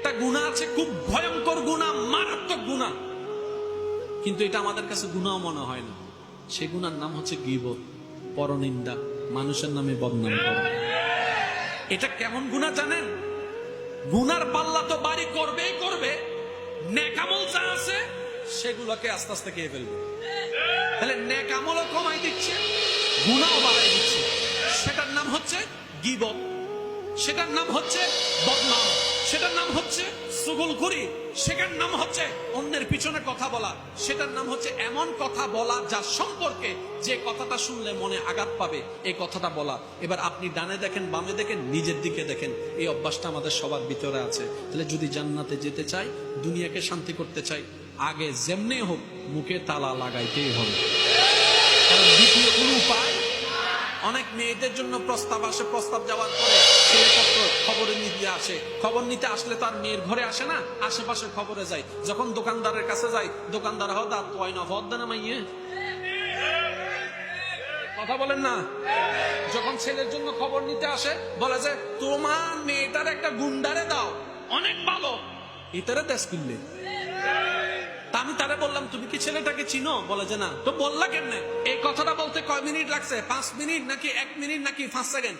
একটা গুনাহ আছে, খুব ভয়ঙ্কর গুনাহ, মারাত্মক গুনাহ, কিন্তু এটা আমাদের কাছে গুনাহ মনে হয় না। সে গুনার নাম হচ্ছে গীবত, পরনিন্দা, মানুষের নামে বদনাম করা। এটা কেমন গুনাহ জানেন? গুনার পাল্লা তো বাড়ি করবেই করবে, নেক আমল যা আছে সেগুলোকে আস্তে আস্তে খেয়ে ফেলবে। তাহলে নেক আমলও কমাই দিচ্ছে, গুনাহও বাড়াই দিচ্ছে। সেটার নাম হচ্ছে গীবত, সেটার নাম হচ্ছে বদনাম, সেটার নাম হচ্ছে চুগলখড়ি, সেটার নাম হচ্ছে অন্যের পিছনে কথা বলা, সেটার নাম হচ্ছে এমন কথা বলা যা সম্পর্কে যে কথাটা শুনলে মনে আঘাত পাবে, এই কথাটা বলা। এবার আপনি ডানে দেখেন, বামে দেখেন, নিজের দিকে দেখেন, এই অভ্যাসটা আমাদের সবার ভিতরে আছে। তাহলে যদি জান্নাতে যেতে চাই, দুনিয়াকে শান্তি করতে চাই, আগে যেমনি হোক মুখে তালা লাগাইতেই হবে, কারণ দ্বিতীয় কোনো উপায়। অনেক মেয়েদের জন্য প্রস্তাব আসে, প্রস্তাব যাওয়ার পরে ছেলেপত্র খবরে নিতে আসে, খবর নিতে আসলে তার মেয়ের ঘরে আসে না, আশেপাশে খবরে যায়। যখন দোকানদারের কাছে যায়, দোকানদার হদা তোয় না ভদ্দা না মাইয়ে, কথা বলেন না। যখন ছেলের জন্য খবর নিতে আসে, বলে যে তোমার মেয়েটার একটা গুন্ডারে দাও, অনেক ভালো, ইতারে দেশ কিনলে। আমি তারে বললাম তুমি কি ছেলেটাকে চিনো? বলে যে না। তো বললা কেমনে? এই কথাটা বলতে কয় মিনিট লাগছে? 5 মিনিট নাকি 1 মিনিট নাকি 5 সেকেন্ড?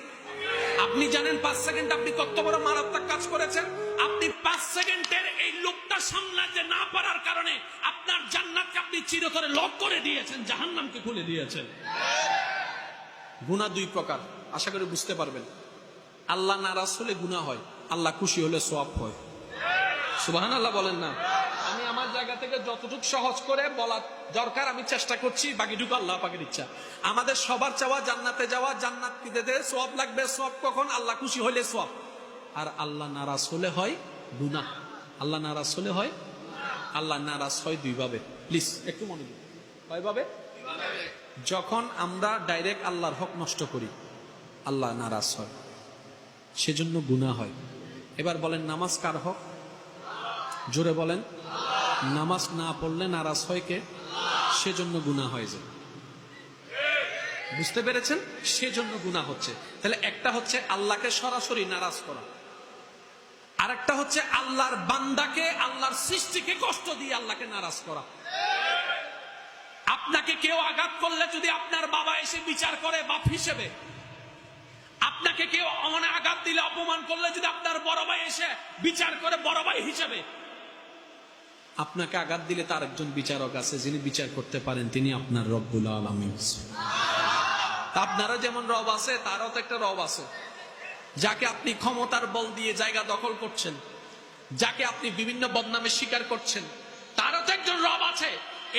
আপনি জানেন 5 সেকেন্ড আপনি কত বড় মারাত্মক কাজ করেছেন? আপনি 5 সেকেন্ডের এই লোকটা সামলাতে না পারার কারণে আপনার জান্নাতকে আপনি চিরতরে লক করে দিয়েছেন, জাহান্নামকে খুলে দিয়েছেন। গুনাহ দুই প্রকার, আশা করি বুঝতে পারবেন। আল্লাহ নারাজ হলে গুনাহ হয়, আল্লাহ খুশি হলে সওয়াব হয়। সুবহানাল্লাহ বলেন না। আমি আমার জায়গা থেকে যতটুকু সহজ করে বলা দরকার আমি চেষ্টা করছি, বাকিটুকু আল্লাহ পাকের ইচ্ছা। আমাদের সবার চাওয়া জান্নাতে যাওয়া, জান্নাত পেতে সওয়াব লাগবে। সওয়াব কখন? আল্লাহ খুশি হইলে সওয়াব, আর আল্লাহ নারাজ হলে হয় গুনাহ। আল্লাহ নারাজ হলে হয়, আল্লাহ নারাজ হয় দুই ভাবে। প্লিজ একটু মনোযোগ। কয়ভাবে? যখন আমরা ডাইরেক্ট আল্লাহর হক নষ্ট করি, আল্লাহ নারাজ হয়, সেজন্য গুনাহ হয়। এবার বলেন নামাজ কার হক? জোরে বলেন। নামাজ না পড়লে নারাজ হয় কে? সেজন্য গুনাহ হয়ে যায়। বুঝতে পেরেছেন? সেজন্য গুনাহ হচ্ছে। তাহলে একটা হচ্ছে আল্লাহকে সরাসরি নারাজ করা, আর একটা হচ্ছে আল্লাহর বান্দাকে, আল্লাহর সৃষ্টিকে কষ্ট দিয়ে আল্লাহকে নারাজ করা। আপনাকে কেউ আঘাত করলে যদি আপনার বাবা এসে বিচার করে বাপ হিসেবে, আপনাকে কেউ অমনে আঘাত দিলে, অপমান করলে যদি আপনার বড় ভাই এসে বিচার করে বড় ভাই হিসেবে, আপনাকে আঘাত দিলে তার একজন বিচারক আছে যিনি বিচার করতে পারেন, তিনি আপনার রব্বুল আলামিন। আপনারও যেমন রব আছে, তারও তো একটা রব আছে, যাকে আপনি ক্ষমতার বল দিয়ে জায়গা দখল করছেন, যাকে আপনি বিভিন্ন বদনামের শিকার করছেন, তারও তো একজন রব আছে।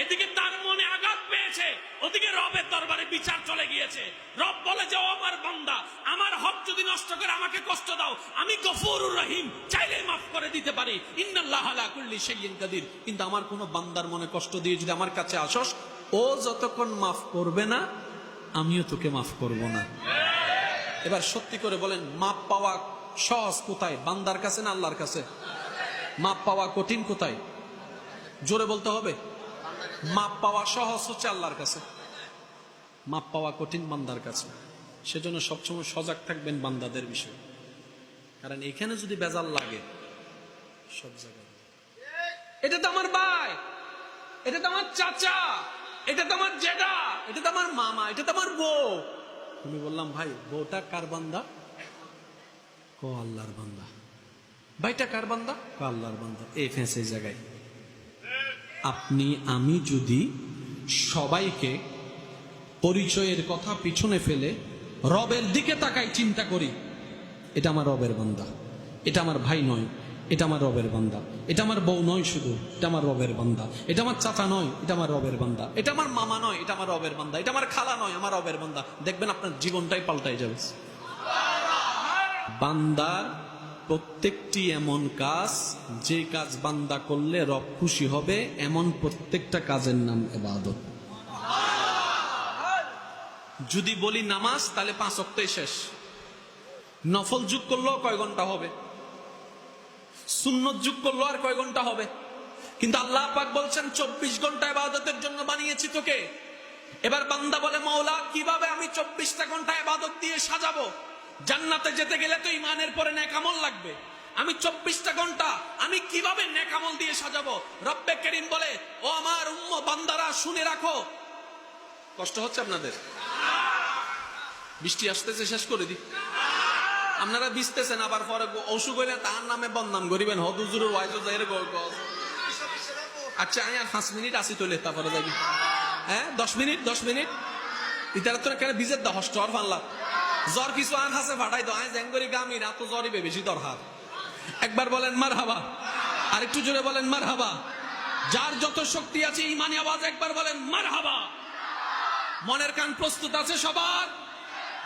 এদিকে তার মনে আঘাত পেয়েছে, ওদিকে রবের দরবারে বিচার চলে গিয়েছে। রব বলে যে ও আমার বান্দা, আমার হক যদি নষ্ট করে আমাকে কষ্ট দাও, আমি গফুরুর রহিম, চাইলে মাফ করে দিতে পারি। ইন্নাল্লাহা আলা কুল্লি শাইইন কাদির। কিন্তু আমার কোন বান্দার মনে কষ্ট দিয়ে যদি আমার কাছে আসস, ও যতক্ষণ মাফ করবে না, আমিও তোকে মাফ করব না। এবার সত্যি করে বলেন, মাপ পাওয়া সহজ কোথায়? বান্দার কাছে না আল্লাহর কাছে? মাপ পাওয়া কঠিন কোথায়? জোরে বলতে হবে। মাপ পাওয়া সহজ হচ্ছে আল্লাহর কাছে, মাপ পাওয়া কঠিন বান্দার কাছে। সেজন্য সবসময় সজাগ থাকবেন বান্দাদের বিষয়ে, কারণ এখানে যদি বেজাল লাগে সব জায়গায়, এটা তো আমার ভাই, এটা তো আমার চাচা, এটা তো আমার জেঠা, এটা তো আমার মামা, এটা তো আমার বউ। তুমি বললাম ভাই বউটা কার বান্দা? ক আল্লাহর বান্দা। ভাইটা কার বান্দা? ক আল্লাহর বান্দা। এই ফেঁসে জায়গায় আপনি আমি যদি সবাইকে পরিচয়ের কথা পিছনে ফেলে রবের দিকে তাকাই, চিন্তা করি এটা আমার রবের বান্দা, এটা আমার ভাই নয়, এটা আমার রবের বান্দা, এটা আমার বউ নয় শুধু, এটা আমার রবের বান্দা, এটা আমার চাচা নয়, এটা আমার রবের বান্দা, এটা আমার মামা নয়, এটা আমার রবের বান্দা, এটা আমার খালা নয়, আমার রবের বান্দা, দেখবেন আপনার জীবনটাই পাল্টাই যাবে। বান্দার প্রত্যেকটি এমন কাজ, যে কাজ বান্দা করলে রব খুশি হবে, এমন প্রত্যেকটা কাজের নাম ইবাদত। যদি বলি নামাজ, তাহলে 5 ওয়াক্তই শেষ। নফল যোগ করলেও কয় ঘন্টা হবে, সুন্নত যোগ করলেও আর কয় ঘন্টা হবে। কিন্তু আল্লাহ পাক বলছেন 24 ঘন্টা ইবাদতের জন্য বানিয়েছি তোকে। এবার বান্দা বলে মাওলা কিভাবে আমি 24টা ঘন্টা ইবাদত দিয়ে সাজাবো? জান্নাতে যেতে গেলে তো ঈমানের পরে নেক আমল লাগবে। আমি 24টা ঘন্টা আমি কিভাবে নেকামল দিয়ে সাজাবো? রব্বে করিম বলে, ও আমার বান্দারা শুনে রাখো। কষ্ট হচ্ছে আপনাদের? বৃষ্টি আসতেছে, শেষ করে দি। আপনারা ভিজতেছেন, আবার পরে অসুখ হইলে তার নামে বদনাম করিবেন। হদুজুরের ওয়াইজও যাই রে। আচ্ছা আমি আর 5 মিনিট আসি তোলে, তারপরে যাবি। হ্যাঁ 10 মিনিট ইতারা তো কেন বিজের দা হস্টর ফানলা জ্বর কিছু আন হাসে ফাটাই তো আয় জ্যাঙ্গরি গামি না তো জ্বরিবে বেশি দরকার। একবার বলেন মারহাবা, আর একটু জোরে বলেন মারহাবা। যার যত শক্তি আছে ইমানি আওয়াজ একবার বলেন মারহাবা। মনের কান প্রস্তুত আছে সবার?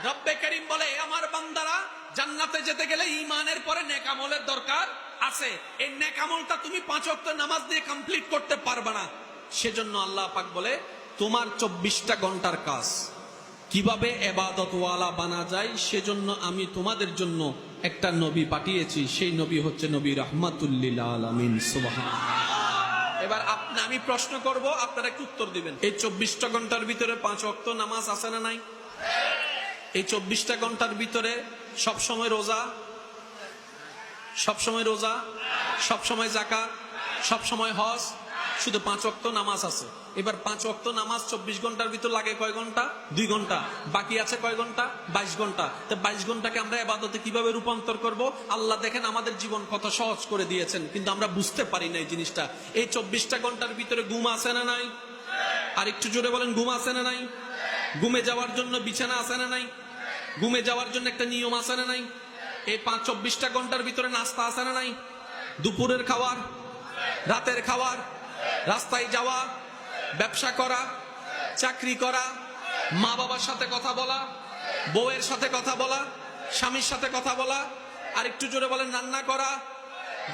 রব্বে করিম বলে, আমার বান্দারা জান্নাতে যেতে গেলে ঈমানের পরে নেক আমলের দরকার আছে। এই নেক আমলটা তুমি 5 ওয়াক্ত নামাজ দিয়ে কমপ্লিট করতে পারবে না। সেজন্য আল্লাহ পাক বলে, তোমার 24টা ঘন্টার কাজ কিভাবে ইবাদত ওয়ালা বানা যায়, সেজন্য আমি তোমাদের জন্য একটা নবী পাঠিয়েছি। সেই নবী হচ্ছে নবী রাহমাতুল লিল আলামিন। সুবহানাল্লাহ। এবার আমি প্রশ্ন করব, আপনারা একটু উত্তর দিবেন। এই 24টা ঘন্টার ভিতরে 5 ওয়াক্ত নামাজ আছে না নাই? এই 24টা ঘন্টার ভিতরে সবসময় রোজা, সবসময় রোজা, সবসময় যাকাত, সবসময় হজ, শুধু 5 ওয়াক্ত নামাজ আছে। এবার 5 ওয়াক্ত নামাজ 24 ঘন্টার ভিতর লাগে কয় ঘন্টা? 2 ঘন্টা। বাকি আছে কয় ঘন্টা? 22 ঘন্টা। তো 22 ঘন্টাকে আমরা ইবাদতে কিভাবে রূপান্তর করব? আল্লাহ দেখেন আমাদের জীবন কত সহজ করে দিয়েছেন, কিন্তু আমরা বুঝতে পারি না এই জিনিসটা। এই 24টা ঘন্টার ভিতরে ঘুম আছে না নাই? আর একটু জোরে বলেন, ঘুম আছে না নাই? ঘুমে যাওয়ার জন্য বিছানা আছে না নাই? ঘুমে যাওয়ার জন্য একটা নিয়ম আছে না নাই? এই 24টা ঘন্টার ভিতরে নাস্তা আছে না নাই? দুপুরের খাবার, রাতের খাবার, রাস্তায় যাওয়া, ব্যবসা করা, চাকরি করা, মা বাবার সাথে কথা বলা, বউয়ের সাথে কথা বলা, স্বামীর সাথে কথা বলা, আর একটু জোরে বলেন রান্না করা,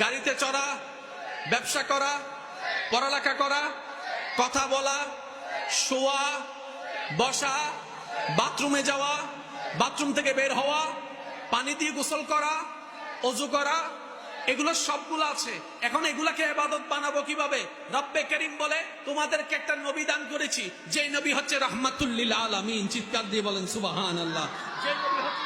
গাড়িতে চড়া, ব্যবসা করা, পড়ালেখা করা, কথা বলা, শোয়া, বসা, বাথরুমে যাওয়া, বাথরুম থেকে বের হওয়া, পানি দিয়ে গোসল করা, ওযু করা, এগুলো সবগুলো আছে। এখন এগুলাকে ইবাদত বানাবো কিভাবে? রব্বে করিম বলে, তোমাদেরকে একটা নবী দান করেছি, যে নবী হচ্ছে রাহমাতুল লিল আলামিন। চিৎকার দিয়ে বলেন সুবহানাল্লাহ। যে নবী হচ্ছে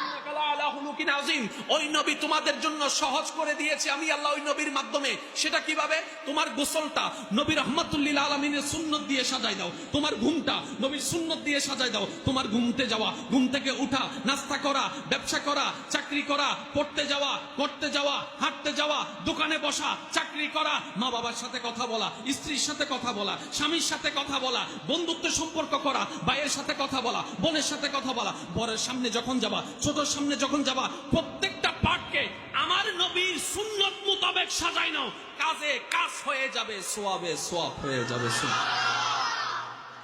ওই নবী তোমাদের জন্য সহজ করে দিয়েছে আমি আল্লাহ ওই নবীর মাধ্যমে। সেটা কিভাবে? তোমার গোসলটা নবী রাহমাতুল লিল আলামিনের সুন্নত দিয়ে সাজাই দাও, তোমার ঘুমটা নবীর সুন্নত দিয়ে সাজাই দাও, তোমার ঘুমতে যাওয়া, ঘুম থেকে উঠা, নাস্তা করা, ব্যবসা করা, চাকরি করা, পড়তে যাওয়া, করতে যাওয়া, হাঁটতে যাওয়া, দোকানে বসা, চাকরি করা, মা বাবার সাথে কথা বলা, স্ত্রীর সাথে কথা বলা, স্বামীর সাথে কথা বলা, বন্ধুত্ব সম্পর্ক করা, ভাইয়ের সাথে কথা বলা, বোনের সাথে কথা বলা, বরের সামনে যখন যাবা, ছোটর সামনে যখন যাবা, প্রত্যেকটা পাঠকে আমার নবীর সুন্নত মোতাবেক সাজাই নাও, কাজে কাজ হয়ে যাবে, সোয়াবে সোয়াব হয়ে যাবে।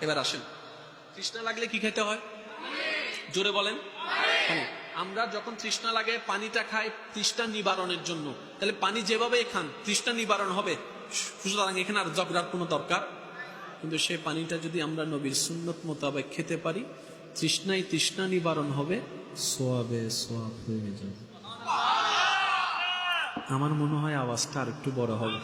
এবার আসেন, তৃষ্ণা লাগলে কি খেতে হয়? জোরে বলেন। আমরা যখন তৃষ্ণা লাগে পানিটা খাই তৃষ্ণা নিবারণের জন্য। তাহলে পানি যেভাবে খান তৃষ্ণা নিবারণ হবে, সুতরাং এখানে আর জগড়ার কোনো দরকার। কিন্তু সেই পানিটা যদি আমরা নবীর সুন্নত মোতাবেক খেতে পারি, তৃষ্ণাই তৃষ্ণা নিবারণ হবে, সোয়াবে সোয়াব হয়ে যাবে। আমার মনে হয় আওয়াজটা আর একটু বড় হবে।